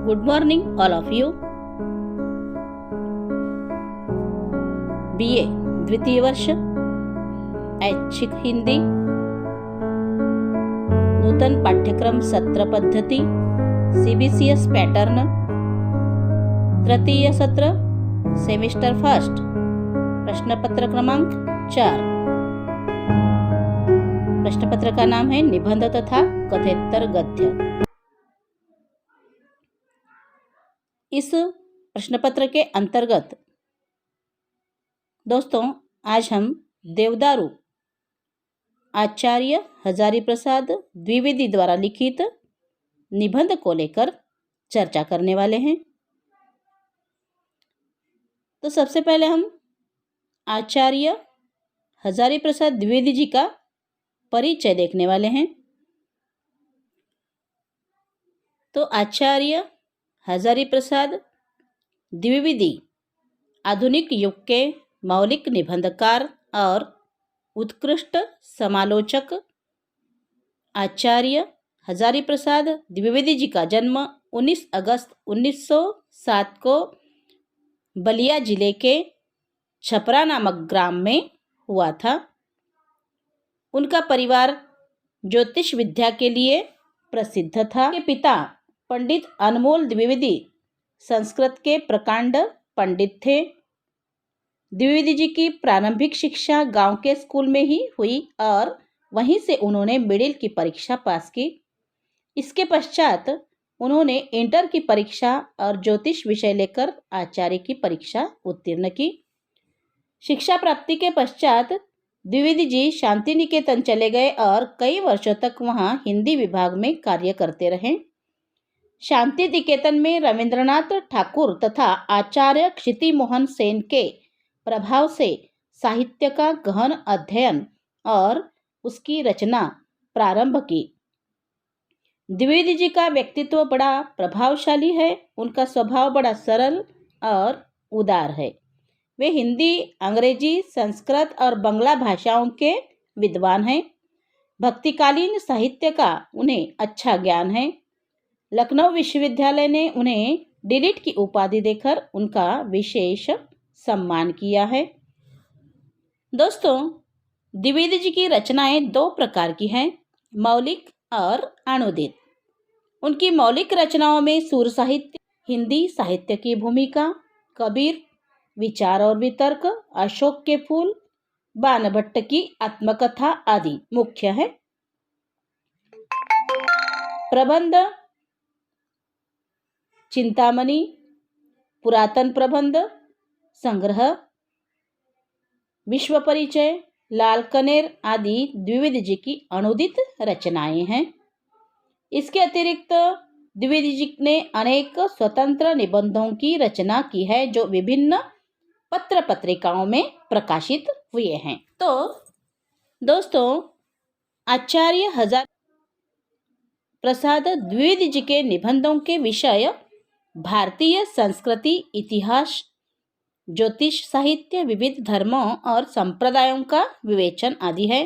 Good morning, all of you. BA द्वितीय वर्ष ऐच्छिक हिंदी नूतन पाठ्यक्रम सत्र पद्धति CBCS पैटर्न तृतीय सत्र सेमिस्टर फर्स्ट प्रश्नपत्र क्रमांक 4। प्रश्नपत्र का नाम है निबंध तथा कथेतर गद्य। इस प्रश्नपत्र के अंतर्गत दोस्तों आज हम देवदारू आचार्य हजारी प्रसाद द्विवेदी द्वारा लिखित निबंध को लेकर चर्चा करने वाले हैं। तो सबसे पहले हम आचार्य हजारी प्रसाद द्विवेदी जी का परिचय देखने वाले हैं। तो आचार्य हजारी प्रसाद द्विवेदी आधुनिक युग के मौलिक निबंधकार और उत्कृष्ट समालोचक। आचार्य हजारी प्रसाद द्विवेदी जी का जन्म 19 अगस्त 1907 को बलिया जिले के छपरा नामक ग्राम में हुआ था। उनका परिवार ज्योतिष विद्या के लिए प्रसिद्ध था। उनके पिता पंडित अनमोल द्विवेदी संस्कृत के प्रकांड पंडित थे। द्विवेदी जी की प्रारंभिक शिक्षा गांव के स्कूल में ही हुई और वहीं से उन्होंने मिडिल की परीक्षा पास की। इसके पश्चात उन्होंने इंटर की परीक्षा और ज्योतिष विषय लेकर आचार्य की परीक्षा उत्तीर्ण की। शिक्षा प्राप्ति के पश्चात द्विवेदी जी शांति निकेतन चले गए और कई वर्षों तक वहां हिंदी विभाग में कार्य करते रहे। शांति निकेतन में रविंद्रनाथ ठाकुर तथा आचार्य क्षिति मोहन सेन के प्रभाव से साहित्य का गहन अध्ययन और उसकी रचना प्रारंभ की। द्विवेदी जी का व्यक्तित्व बड़ा प्रभावशाली है। उनका स्वभाव बड़ा सरल और उदार है। वे हिंदी, अंग्रेजी, संस्कृत और बंगला भाषाओं के विद्वान हैं। भक्तिकालीन साहित्य का उन्हें अच्छा ज्ञान है। लखनऊ विश्वविद्यालय ने उन्हें डीलिट की उपाधि देकर उनका विशेष सम्मान किया है। दोस्तों द्विवेदी जी की रचनाएं दो प्रकार की हैं, मौलिक और अनुदित। उनकी मौलिक रचनाओं में सूर साहित्य, हिंदी साहित्य की भूमिका, कबीर, विचार और वितर्क, अशोक के फूल, बाणभट्ट की आत्मकथा आदि मुख्य है। प्रबंध, चिंतामणि, पुरातन प्रबंध संग्रह, विश्व परिचय, लाल कनेर आदि द्विवेदी जी की अनुदित रचनाएं हैं। इसके अतिरिक्त द्विवेदी जी ने अनेक स्वतंत्र निबंधों की रचना की है जो विभिन्न पत्र पत्रिकाओं में प्रकाशित हुए हैं। तो दोस्तों आचार्य हजारी प्रसाद द्विवेदी जी के निबंधों के विषय भारतीय संस्कृति, इतिहास, ज्योतिष साहित्य, विविध धर्मों और संप्रदायों का विवेचन आदि है।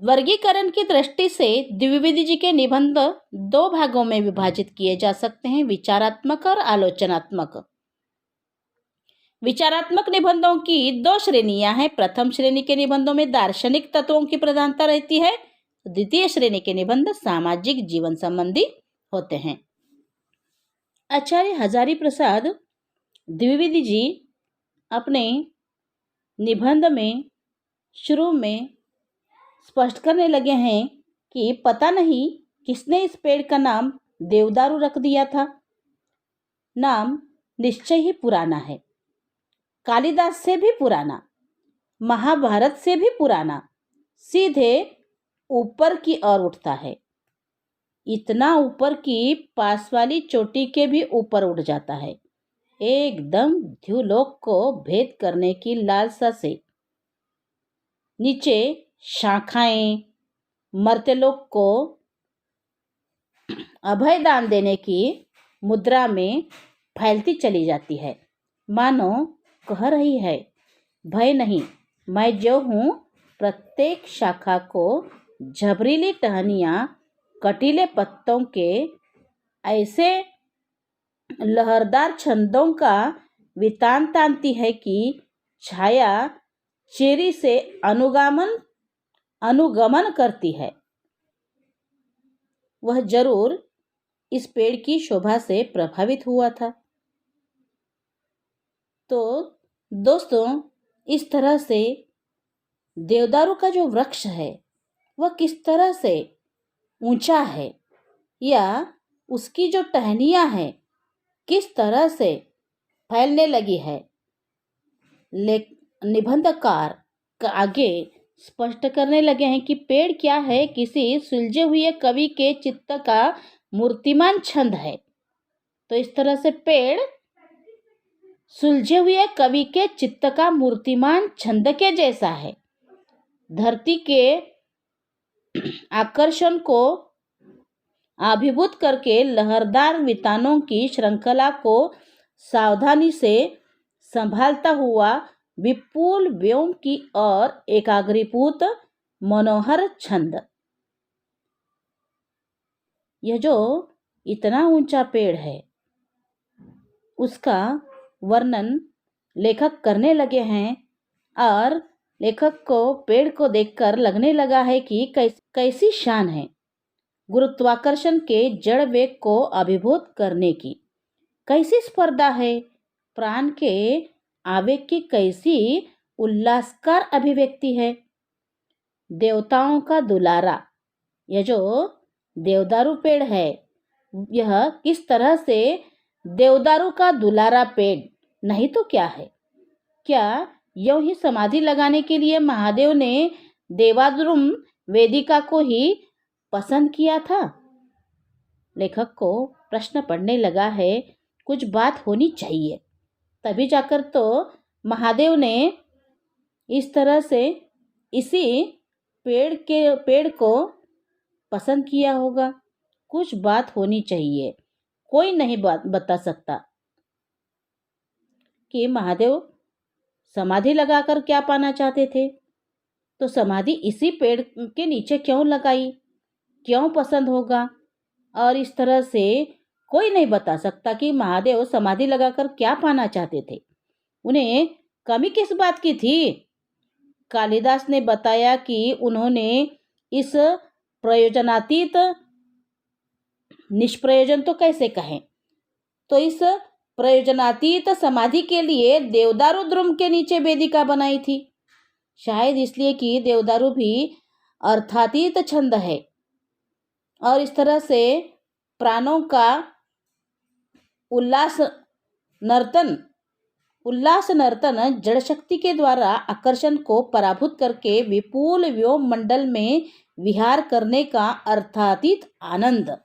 वर्गीकरण की दृष्टि से द्विवेदी जी के निबंध दो भागों में विभाजित किए जा सकते हैं, विचारात्मक और आलोचनात्मक। विचारात्मक निबंधों की दो श्रेणियां हैं। प्रथम श्रेणी के निबंधों में दार्शनिक तत्वों की प्रधानता रहती है। द्वितीय श्रेणी के निबंध सामाजिक जीवन संबंधी होते हैं। आचार्य हजारी प्रसाद द्विवेदी जी अपने निबंध में शुरू में स्पष्ट करने लगे हैं कि पता नहीं किसने इस पेड़ का नाम देवदारू रख दिया था। नाम निश्चय ही पुराना है, कालिदास से भी पुराना, महाभारत से भी पुराना, सीधे ऊपर की ओर उठता है। इतना ऊपर कि पास वाली चोटी के भी ऊपर उठ जाता है। एकदम ध्युलोक को भेद करने की लालसा से नीचे शाखाएं मर्त्यलोक को अभय दान देने की मुद्रा में फैलती चली जाती है। मानो कह रही है, भय नहीं, मैं जो हूँ प्रत्येक शाखा को झबरीली टहनियाँ कटीले पत्तों के ऐसे लहरदार छंदों का वृत्तांत है कि छाया चेरी से अनुगमन करती है। वह जरूर इस पेड़ की शोभा से प्रभावित हुआ था। तो दोस्तों, इस तरह से देवदारू का जो वृक्ष है वह किस तरह से ऊंचा है या उसकी जो टहनियाँ हैं किस तरह से फैलने लगी है, निबंधकार का आगे स्पष्ट करने लगे हैं कि पेड़ क्या है, किसी सुलझे हुए कवि के चित्त का मूर्तिमान छंद है। तो इस तरह से पेड़ सुलझे हुए कवि के चित्त का मूर्तिमान छंद के जैसा है। धरती के आकर्षण को अभिभूत करके लहरदार वितानों की श्रृंखला को सावधानी से संभालता हुआ विपुल व्योम की और एकाग्रीभूत मनोहर छंद। यह जो इतना ऊंचा पेड़ है उसका वर्णन लेखक करने लगे हैं और लेखक को पेड़ को देखकर लगने लगा है कि कैसी शान है गुरुत्वाकर्षण के जड़ वेग को अभिभूत करने की, कैसी स्पर्धा है प्राण के आवेग की, कैसी उल्लासकार अभिव्यक्ति है देवताओं का दुलारा। यह जो देवदारू पेड़ है यह किस तरह से देवदारू का दुलारा पेड़ नहीं तो क्या है। क्या यूं ही समाधि लगाने के लिए महादेव ने देवाद्रुम वेदिका को ही पसंद किया था। लेखक को प्रश्न पड़ने लगा है, कुछ बात होनी चाहिए, तभी जाकर तो महादेव ने इस तरह से इसी पेड़ को पसंद किया होगा। कुछ बात होनी चाहिए, कोई नहीं बता सकता कि महादेव समाधि लगाकर क्या पाना चाहते थे। तो समाधि इसी पेड़ के नीचे क्यों लगाई, क्यों पसंद होगा, और इस तरह से कोई नहीं बता सकता कि महादेव समाधि लगाकर क्या पाना चाहते थे। उन्हें कमी किस बात की थी। कालिदास ने बताया कि उन्होंने इस प्रयोजनातीत, निष्प्रयोजन तो कैसे कहें, तो इस प्रयोजनातीत समाधि के लिए देवदारू द्रुम के नीचे वेदिका बनाई थी। शायद इसलिए कि देवदारू भी अर्थातीत छंद है और इस तरह से प्राणों का उल्लास नर्तन जड़ शक्ति के द्वारा आकर्षण को पराभूत करके विपुल व्योम मंडल में विहार करने का अर्थातीत आनंद।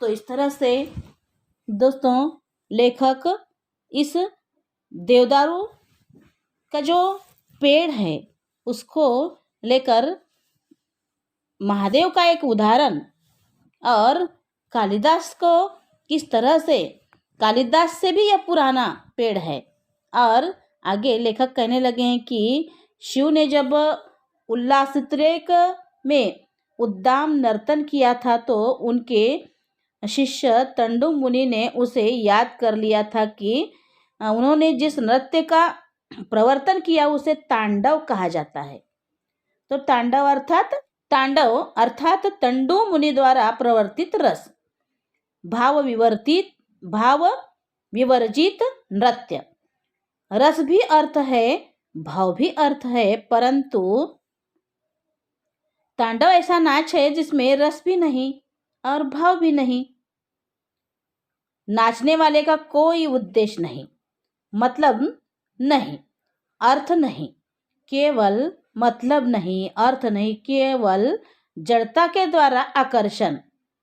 तो इस तरह से दोस्तों लेखक इस देवदारू का जो पेड़ है उसको लेकर महादेव का एक उदाहरण और कालिदास को किस तरह से, कालिदास से भी यह पुराना पेड़ है। और आगे लेखक कहने लगे हैं कि शिव ने जब उल्लासित्रेक में उद्दाम नर्तन किया था तो उनके शिष्य तंडु मुनि ने उसे याद कर लिया था कि उन्होंने जिस नृत्य का प्रवर्तन किया उसे तांडव कहा जाता है। तो तांडव अर्थात तंडु मुनि द्वारा प्रवर्तित रस, भाव विवर्जित नृत्य। रस भी अर्थ है, भाव भी अर्थ है, परंतु तांडव ऐसा नाच है जिसमें रस भी नहीं और भाव भी नहीं। नाचने वाले का कोई उद्देश्य नहीं, मतलब नहीं, अर्थ नहीं, केवल मतलब नहीं, अर्थ नहीं, केवल जड़ता के द्वारा आकर्षण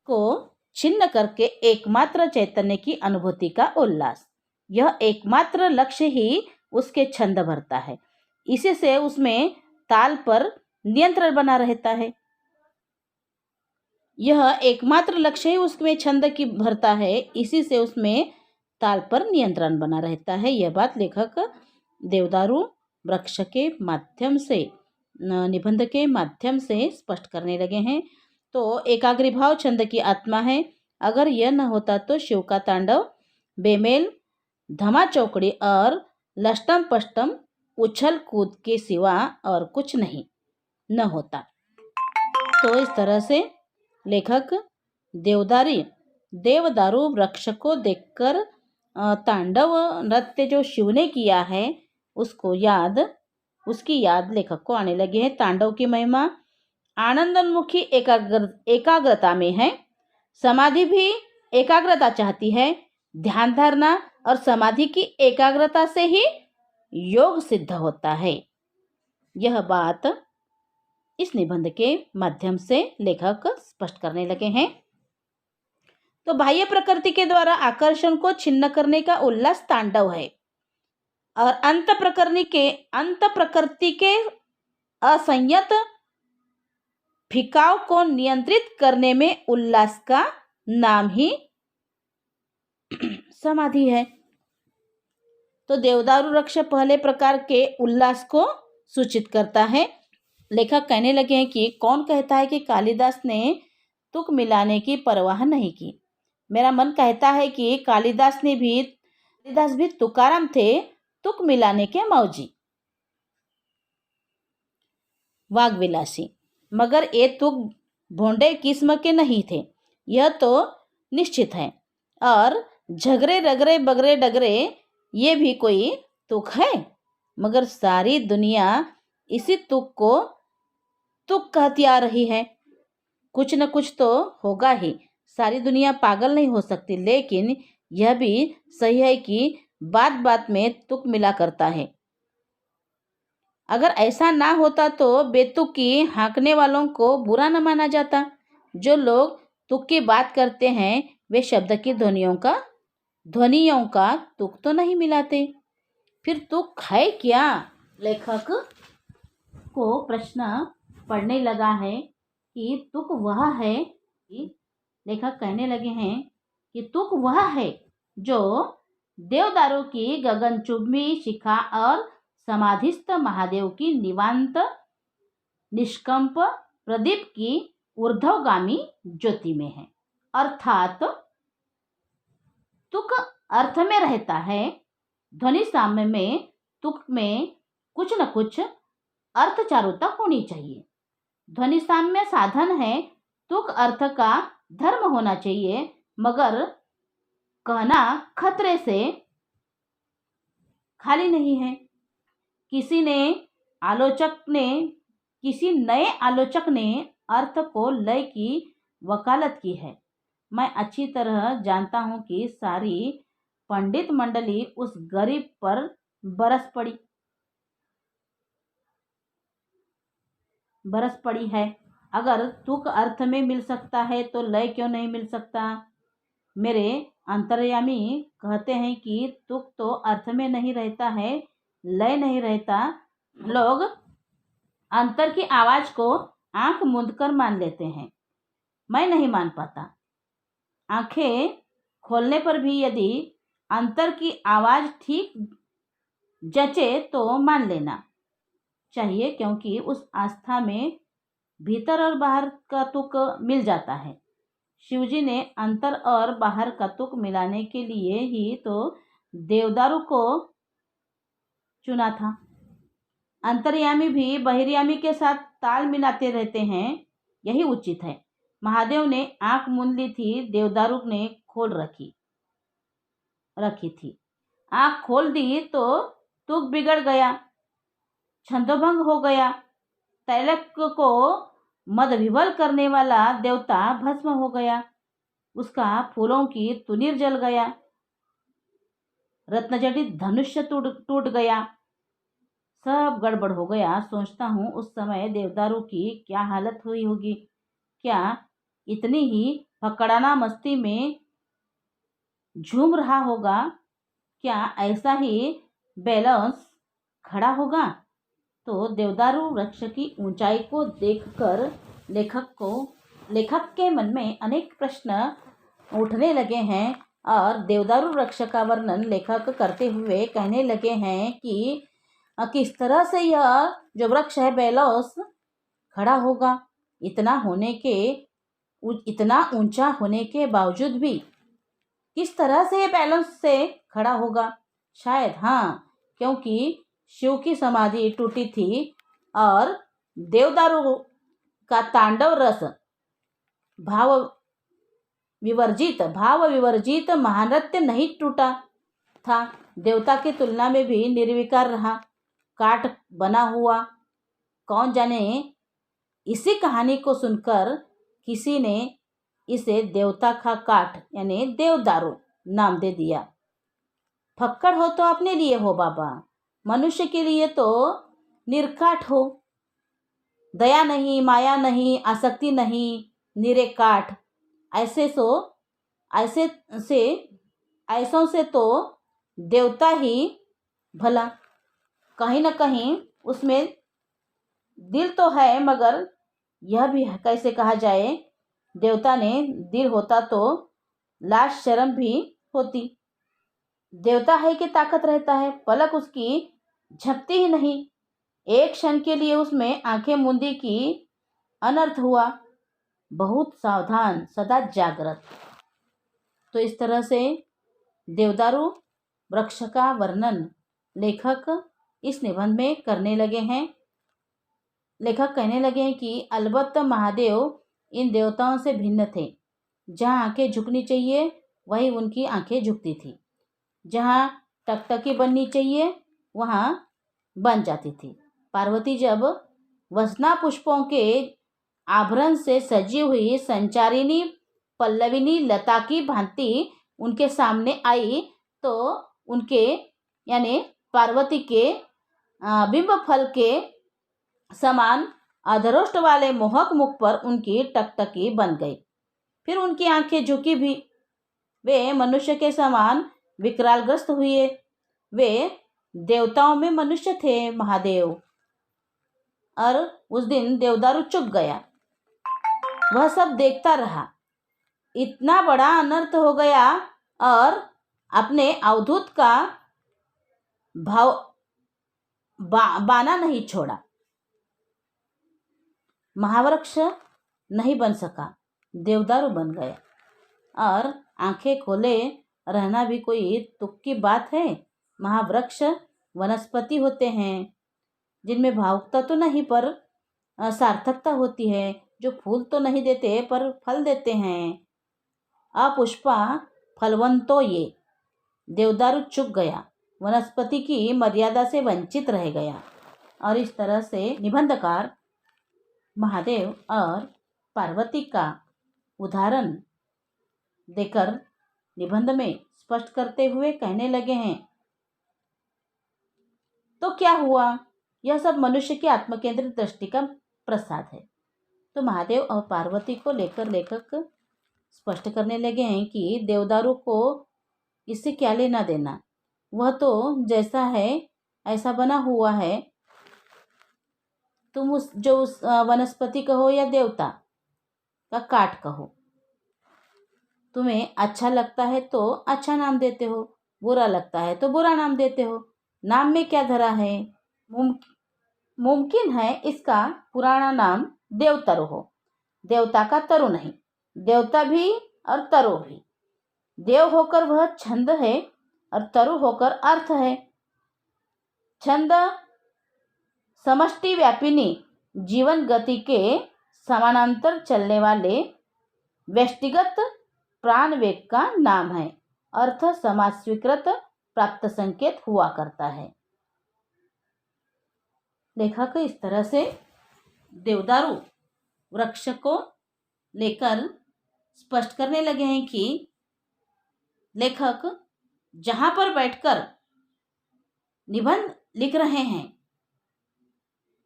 को छिन्न करके एकमात्र चैतन्य की अनुभूति का उल्लास। यह एकमात्र लक्ष्य ही उसके छंद भरता है। इसी से उसमें ताल पर नियंत्रण बना रहता है। यह एकमात्र लक्ष्य ही उसमें छंद की भरता है, इसी से उसमें ताल पर नियंत्रण बना रहता है। यह बात लेखक देवदारू वृक्ष के माध्यम से, निबंध के माध्यम से स्पष्ट करने लगे हैं। तो एकाग्रीभाव छंद की आत्मा है। अगर यह न होता तो शिव का तांडव बेमेल, धमा चौकड़ी और लष्टम पष्टम उछल कूद के सिवा और कुछ नहीं न होता। तो इस तरह से लेखक देवदारू वृक्ष को देखकर तांडव नृत्य जो शिव ने किया है उसकी याद लेखक को आने लगी है। तांडव की महिमा आनंदोन्मुखी एकाग्रता में है। समाधि भी एकाग्रता चाहती है। ध्यान धारणा और समाधि की एकाग्रता से ही योग सिद्ध होता है। यह बात इस निबंध के माध्यम से लेखक स्पष्ट करने लगे हैं। तो बाह्य प्रकृति के द्वारा आकर्षण को छिन्न करने का उल्लास तांडव है और अंत प्रकृति के असंयत फिकाव को नियंत्रित करने में उल्लास का नाम ही समाधि है। तो देवदारू वृक्ष पहले प्रकार के उल्लास को सूचित करता है। लेखक कहने लगे हैं कि कौन कहता है कि कालिदास ने तुक मिलाने की परवाह नहीं की। मेरा मन कहता है कि कालिदास भी तुकाराम थे, तुक मिलाने के मौजी, वाग्विलासी, मगर ये तुक भोंडे किस्म के नहीं थे, यह तो निश्चित है। और झगरे रगरे बगरे डगरे ये भी कोई तुक है, मगर सारी दुनिया इसी तुक को तुक कहती आ रही है। कुछ न कुछ तो होगा ही, सारी दुनिया पागल नहीं हो सकती, लेकिन यह भी सही है कि बात बात में तुक मिला करता है। अगर ऐसा ना होता तो बेतुकी हाँकने वालों को बुरा न माना जाता। जो लोग तुक की बात करते हैं वे शब्द की ध्वनियों का तुक तो नहीं मिलाते। फिर तुक है क्या? लेखक को प्रश्न पढ़ने लगा है कि तुक वह है कि लेखक कहने लगे हैं कि तुक वह है जो देवदारू की गगनचुंबी शिखा और समाधिस्थ महादेव की निवांत निष्कंप प्रदीप की ऊर्ध्वगामी ज्योति में है। अर्थात तुक अर्थ में रहता है। ध्वनि साम्य में तुक में कुछ न कुछ अर्थ चारुता होनी चाहिए। ध्वनि साम्य साधन है, तुक अर्थ का धर्म होना चाहिए, मगर कहना खतरे से खाली नहीं है। किसी नए आलोचक ने अर्थ को लय की वकालत की है। मैं अच्छी तरह जानता हूं कि सारी पंडित मंडली उस गरीब पर बरस पड़ी है। अगर तुक अर्थ में मिल सकता है तो लय क्यों नहीं मिल सकता? मेरे अंतर्यामी कहते हैं कि तुक तो अर्थ में नहीं रहता है, लय नहीं रहता। लोग अंतर की आवाज को आंख मूंदकर मान लेते हैं, मैं नहीं मान पाता। आंखें खोलने पर भी यदि अंतर की आवाज ठीक जचे तो मान लेना चाहिए, क्योंकि उस आस्था में भीतर और बाहर का तुक मिल जाता है। शिवजी ने अंतर और बाहर का तुक मिलाने के लिए ही तो देवदारू को चुना था। अंतर्यामी भी बहिर्यामी के साथ ताल मिलाते रहते हैं, यही उचित है। महादेव ने आंख मूंद ली थी, देवदारू ने खोल रखी थी। आंख खोल दी तो तुक बिगड़ गया, छंदोभंग हो गया। तैलक को मदविवल करने वाला देवता भस्म हो गया, उसका फूलों की तुनीर जल गया, रत्नजटित धनुष्य टूट गया, सब गड़बड़ हो गया। सोचता हूँ उस समय देवदारू की क्या हालत हुई होगी। क्या इतनी ही फकड़ाना मस्ती में झूम रहा होगा? क्या ऐसा ही बैलेंस खड़ा होगा? तो देवदारू वृक्ष की ऊंचाई को देखकर लेखक के मन में अनेक प्रश्न उठने लगे हैं और देवदारू वृक्ष का वर्णन लेखक करते हुए कहने लगे हैं कि किस तरह से यह जो वृक्ष है बैलेंस खड़ा होगा। इतना होने के इतना ऊंचा होने के बावजूद भी किस तरह से ये बैलेंस से खड़ा होगा? शायद हाँ, क्योंकि शिव की समाधि टूटी थी और देवदारू का तांडव रस भाव विवर्जित महानृत्य नहीं टूटा था। देवता की तुलना में भी निर्विकार रहा, काठ बना हुआ। कौन जाने इसी कहानी को सुनकर किसी ने इसे देवता का काठ यानी देवदारू नाम दे दिया। फक्कड़ हो तो अपने लिए हो बाबा, मनुष्य के लिए तो निर्काठ हो। दया नहीं, माया नहीं, आसक्ति नहीं, निरे काठ। ऐसों से तो देवता ही भला। कहीं न कहीं उसमें दिल तो है, मगर यह भी कैसे कहा जाए, देवता ने दिल होता तो लाज शर्म भी होती। देवता है कि ताकत रहता है, पलक उसकी झपती ही नहीं। एक क्षण के लिए उसमें आंखें मूंदी की अनर्थ हुआ। बहुत सावधान, सदा जागृत। तो इस तरह से देवदारू वृक्ष का वर्णन लेखक इस निबंध में करने लगे हैं। लेखक कहने लगे हैं कि अलबत्त महादेव इन देवताओं से भिन्न थे। जहाँ आंखें झुकनी चाहिए वहीं उनकी आंखें झुकती थी, जहाँ टकटकी बननी चाहिए वहाँ बन जाती थी। पार्वती जब वसना पुष्पों के आभरण से सजी हुई संचारिणी पल्लविनी लता की भांति उनके सामने आई तो उनके यानी पार्वती के बिंब फल के समान अधरोष्ट वाले मोहक मुख पर उनकी टकटकी बन गई। फिर उनकी आंखें झुकी भी। वे मनुष्य के समान विकरालग्रस्त हुए। वे देवताओं में मनुष्य थे महादेव। और उस दिन देवदारू चुप गया। वह सब देखता रहा। इतना बड़ा अनर्थ हो गया और अपने अवधूत का भाव बाना नहीं छोड़ा। महावृक्ष नहीं बन सका, देवदारू बन गया। और आंखें खोले रहना भी कोई तुक की बात है? महावृक्ष वनस्पति होते हैं जिनमें भावुकता तो नहीं पर सार्थकता होती है, जो फूल तो नहीं देते पर फल देते हैं। अपुष्पा फलवंतो ये। देवदारू चुक गया, वनस्पति की मर्यादा से वंचित रह गया। और इस तरह से निबंधकार महादेव और पार्वती का उदाहरण देकर निबंध में स्पष्ट करते हुए कहने लगे हैं, तो क्या हुआ? यह सब मनुष्य की आत्मकेंद्रित दृष्टि का प्रसाद है। तो महादेव और पार्वती को लेकर लेखक स्पष्ट करने लगे हैं कि देवदारू को इससे क्या लेना देना। वह तो जैसा है ऐसा बना हुआ है। तुम उस वनस्पति कहो या देवता का काट कहो, तुम्हें अच्छा लगता है तो अच्छा नाम देते हो, बुरा लगता है तो बुरा नाम देते हो। नाम में क्या धरा है? मुमकिन है इसका पुराना नाम देवतरु हो। देवता का तरु नहीं, देवता भी और तरु भी। देव होकर वह छंद है और तरु होकर अर्थ है। छंद समष्टि व्यापिनी जीवन गति के समानांतर चलने वाले व्यष्टिगत प्राणवेग का नाम है। अर्थ समाज स्वीकृत प्राप्त संकेत हुआ करता है। लेखक इस तरह से देवदारू वृक्ष को लेकर स्पष्ट करने लगे हैं कि लेखक जहाँ पर बैठकर निबंध लिख रहे हैं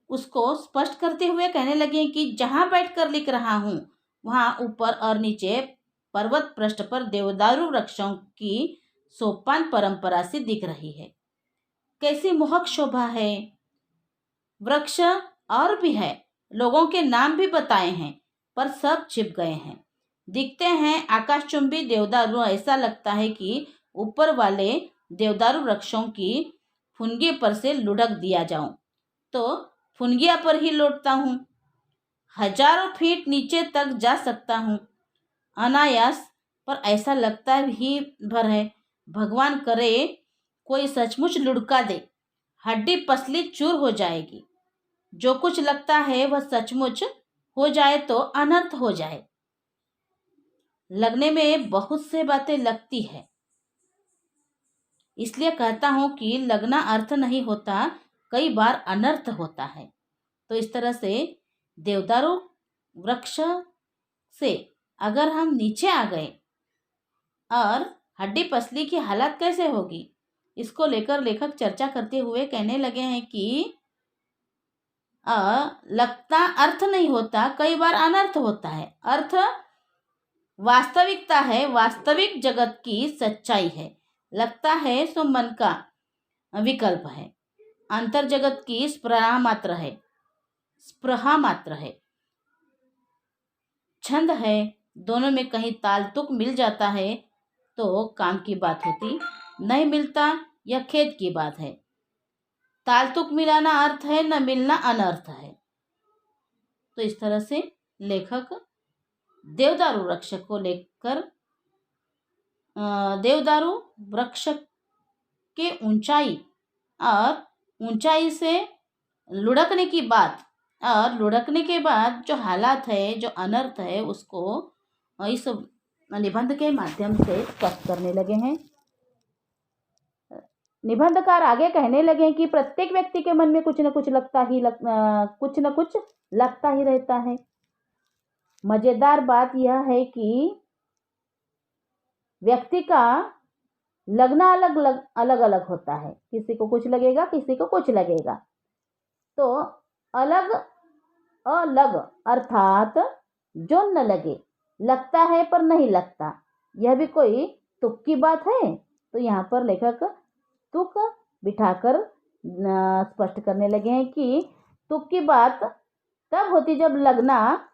उसको स्पष्ट करते हुए कहने लगे कि जहाँ बैठकर लिख रहा हूँ वहाँ ऊपर और नीचे पर्वत पृष्ठ पर देवदारू वृक्षों की सोपान परंपरा से दिख रही है। कैसी मोहक शोभा है। वृक्ष और भी है, लोगों के नाम भी बताए हैं, पर सब छिप गए हैं। दिखते हैं आकाशचुंबी देवदारू। ऐसा लगता है कि ऊपर वाले देवदारू वृक्षों की फुनगी पर से लुढ़क दिया जाऊं तो फुनगिया पर ही लौटता हूँ। हजारों फीट नीचे तक जा सकता हूँ। अनायास, पर ऐसा लगता ही भर है। भगवान करे कोई सचमुच लुढ़का दे, हड्डी पसली चूर हो जाएगी। जो कुछ लगता है वह सचमुच हो जाए तो अनर्थ हो जाए। लगने में बहुत से बातें लगती है, इसलिए कहता हूं कि लगना अर्थ नहीं होता, कई बार अनर्थ होता है। तो इस तरह से देवदारू वृक्ष से अगर हम नीचे आ गए और हड्डी पसली की हालत कैसे होगी, इसको लेकर लेखक चर्चा करते हुए कहने लगे हैं कि लगता अर्थ नहीं होता, कई बार अनर्थ होता है। अर्थ वास्तविकता है, वास्तविक जगत की सच्चाई है। लगता है सो मन का विकल्प है, अंतर जगत की स्पृहा मात्र है, छंद है। दोनों में कहीं ताल तुक मिल जाता है तो काम की बात होती, नहीं मिलता यह खेद की बात है। ताल तुक मिलाना अर्थ है, न मिलना अनर्थ है। तो इस तरह से लेखक देवदारू वृक्ष को लेकर देवदारू वृक्ष के ऊंचाई और ऊंचाई से लुढ़कने की बात और लुढ़कने के बाद जो हालात है, जो अनर्थ है, उसको इस निबंध के माध्यम से स्पष्ट करने लगे हैं। निबंधकार आगे कहने लगे कि प्रत्येक व्यक्ति के मन में कुछ न कुछ लगता ही रहता है। मजेदार बात यह है कि व्यक्ति का लगना अलग अलग होता है। किसी को कुछ लगेगा, किसी को कुछ लगेगा। तो अलग अलग अर्थात जो न लगे, लगता है पर नहीं लगता, यह भी कोई तुक की बात है। तो यहाँ पर लेखक तुक बिठाकर स्पष्ट करने लगे हैं कि तुक की बात तब होती जब लगना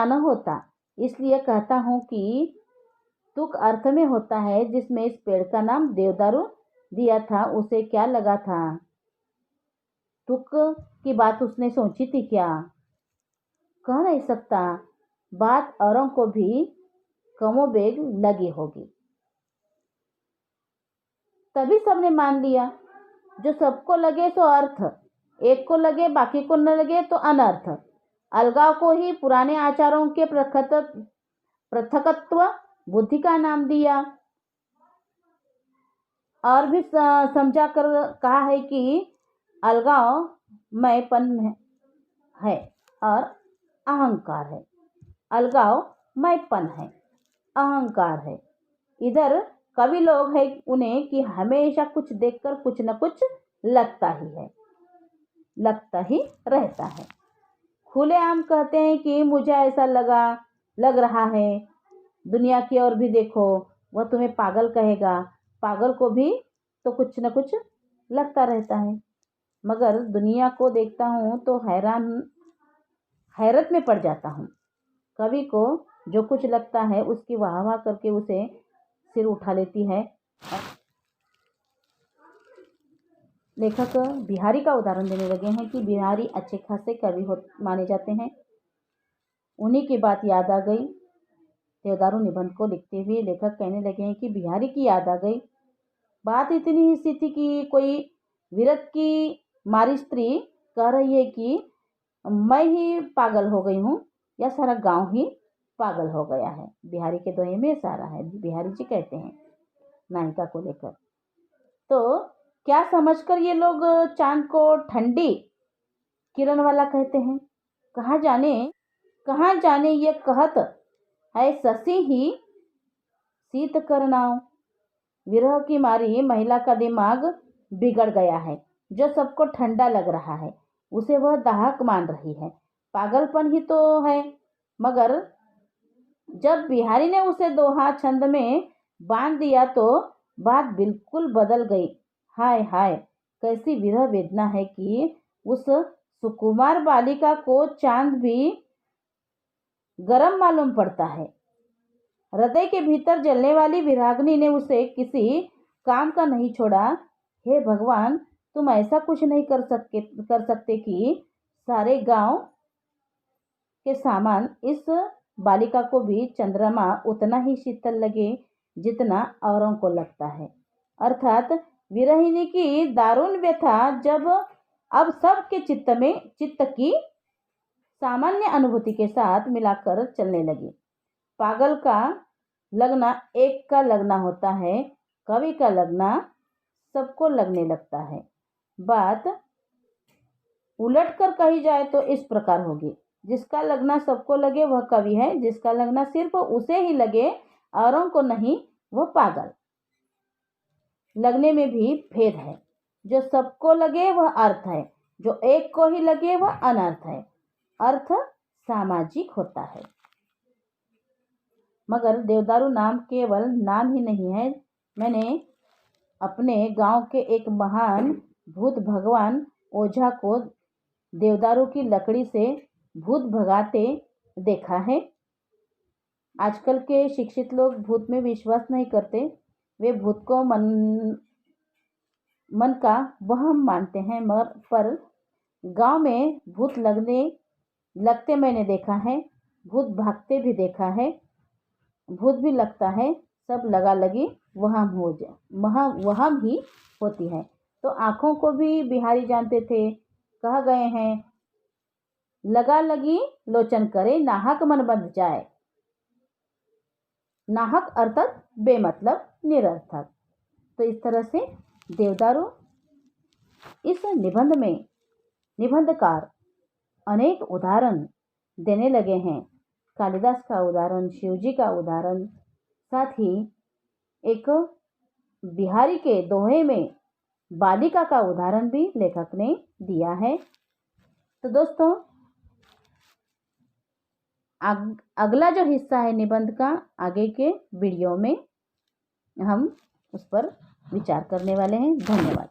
न होता। इसलिए कहता हूँ कि तुक अर्थ में होता है। जिसमें इस पेड़ का नाम देवदारू दिया था, उसे क्या लगा था? तुक की बात उसने सोची थी क्या? कह नहीं सकता, बात औरों को भी कमोबेग लगी होगी, तभी सबने मान लिया। जो सबको लगे सो अर्थ, एक को लगे बाकी को न लगे तो अनर्थ। अलगाव को ही पुराने आचारों के पृथकत्व बुद्धि का नाम दिया। और भी समझा कर कहा है कि अलगाव मैंपन है और अहंकार है। अलगाव मैंपन है, अहंकार है। इधर कवि लोग हैं उन्हें कि हमेशा कुछ देखकर कुछ न कुछ लगता ही रहता है। खुलेआम कहते हैं कि मुझे ऐसा लग रहा है। दुनिया की ओर भी देखो, वह तुम्हें पागल कहेगा। पागल को भी तो कुछ न कुछ लगता रहता है। मगर दुनिया को देखता हूँ तो हैरत में पड़ जाता हूँ। कवि को जो कुछ लगता है उसकी वाह करके उसे सिर उठा लेती है। लेखक बिहारी का उदाहरण देने लगे हैं कि बिहारी अच्छे खासे कवि माने जाते हैं। उन्हीं की बात याद आ गई। देवदारू निबंध को लिखते हुए लेखक कहने लगे हैं कि बिहारी की याद आ गई। बात इतनी ही सी थी कि कोई विरत की मारी स्त्री कह रही है कि मैं ही पागल हो गई हूँ या सारा गांव ही पागल हो गया है। बिहारी के दोहे में सारा है, बिहारी जी कहते हैं नायिका को लेकर। तो क्या समझकर ये लोग चांद को ठंडी किरण वाला कहते हैं? कहाँ जाने ये कहत है शशि ही शीत करनाओ। विरह की मारी महिला का दिमाग बिगड़ गया है। जो सबको ठंडा लग रहा है उसे वह दाहक मान रही है। पागलपन ही तो है। मगर जब बिहारी ने उसे दोहा छंद में बांध दिया तो बात बिल्कुल बदल गई। हाय हाय, कैसी विरह वेदना है कि उस सुकुमार बालिका को चांद भी गरम मालूम पड़ता है। हृदय के भीतर जलने वाली विरागनी ने उसे किसी काम का नहीं छोड़ा। हे भगवान, तुम ऐसा कुछ नहीं कर सकते कि सारे गांव के सामान इस बालिका को भी चंद्रमा उतना ही शीतल लगे जितना औरों को लगता है। अर्थात विरहिणी की दारुण व्यथा जब अब सबके चित्त की सामान्य अनुभूति के साथ मिलाकर चलने लगी। पागल का लगना एक का लगना होता है, कवि का लगना सबको लगने लगता है। बात उलट कर कही जाए तो इस प्रकार होगी, जिसका लगना सबको लगे वह कवि है, जिसका लगना सिर्फ उसे ही लगे औरों को नहीं वह पागल। लगने में भी भेद है, जो सबको लगे वह अर्थ है, जो एक को ही लगे वह अनर्थ है। अर्थ सामाजिक होता है। मगर देवदारू नाम केवल नाम ही नहीं है। मैंने अपने गांव के एक महान भूत भगवान ओझा को देवदारू की लकड़ी से भूत भगाते देखा है। आजकल के शिक्षित लोग भूत में विश्वास नहीं करते, वे भूत को मन का वहम मानते हैं। मगर पर गांव में भूत लगते मैंने देखा है, भूत भागते भी देखा है, भूत भी लगता है, सब लगा लगी वहम ही होती है। तो आँखों को भी बिहारी जानते थे। कहा गए हैं, लगा लगी लोचन करे नाहक मन बंध जाए। नाहक अर्थात बेमतलब, निरर्थक। तो इस तरह से देवदारू इस निबंध में निबंधकार अनेक उदाहरण देने लगे हैं। कालिदास का उदाहरण, शिवजी का उदाहरण, साथ ही एक बिहारी के दोहे में बालिका का उदाहरण भी लेखक ने दिया है। तो दोस्तों, अगला जो हिस्सा है निबंध का, आगे के वीडियो में हम उस पर विचार करने वाले हैं। धन्यवाद।